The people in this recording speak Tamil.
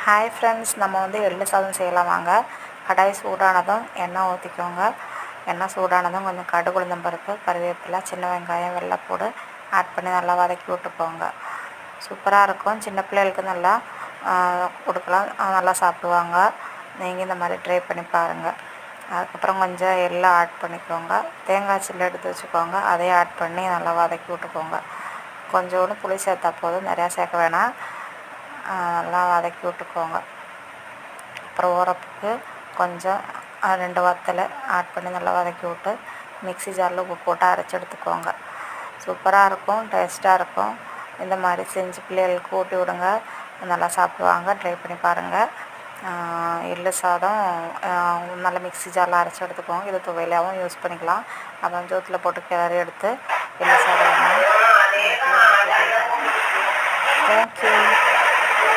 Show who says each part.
Speaker 1: ஹாய் ஃப்ரெண்ட்ஸ், நம்ம எள்ளு சாதம் செய்யலாம் வாங்க. கடாய் சூடானதும் எண்ணெய் ஊற்றிக்கோங்க. எண்ணெய் சூடானதும் கொஞ்சம் கடுகு, உளுந்தம் பருப்பு, கருவேப்பிலை, சின்ன வெங்காயம், வெள்ளைப்பூடு ஆட் பண்ணி நல்லா வதக்கி விட்டுக்கோங்க. சூப்பராக இருக்கும். சின்ன பிள்ளைகளுக்கு நல்லா கொடுக்கலாம், நல்லா சாப்பிடுவாங்க. நீங்கள் இந்த மாதிரி ட்ரை பண்ணி பாருங்கள். அதுக்கப்புறம் கொஞ்சம் எள்ளை ஆட் பண்ணிக்கோங்க. தேங்காய் சில்லு எடுத்து வச்சுக்கோங்க, அதையும் ஆட் பண்ணி நல்லா வதக்கி விட்டுக்கோங்க. கொஞ்சோண்டு புளி சேர்த்தா போதும், நிறையா சேர்க்க வேணாம். நல்லா வதக்கி விட்டுக்கோங்க. அப்புறம் உரப்புக்கு கொஞ்சம் 2 வத்தலை ஆட் பண்ணி நல்லா வதக்கி விட்டு மிக்ஸி ஜாரில் உப்பு போட்டு அரைச்சி எடுத்துக்கோங்க. சூப்பராக இருக்கும், டேஸ்ட்டாக இருக்கும். இந்த மாதிரி செஞ்சு பிள்ளைகளுக்கு ஊட்டி விடுங்க, நல்லா சாப்பிடுவாங்க. ட்ரை பண்ணி பாருங்கள். எள்ளு சாதம் நல்லா மிக்ஸி ஜாரில் அரைச்சி எடுத்துக்கோங்க. இது துவையலாகவும் யூஸ் பண்ணிக்கலாம். அப்புறம் ஜோத்தில் போட்டு கிளறி எடுத்து எள்ளு சாதம். தேங்க்யூ.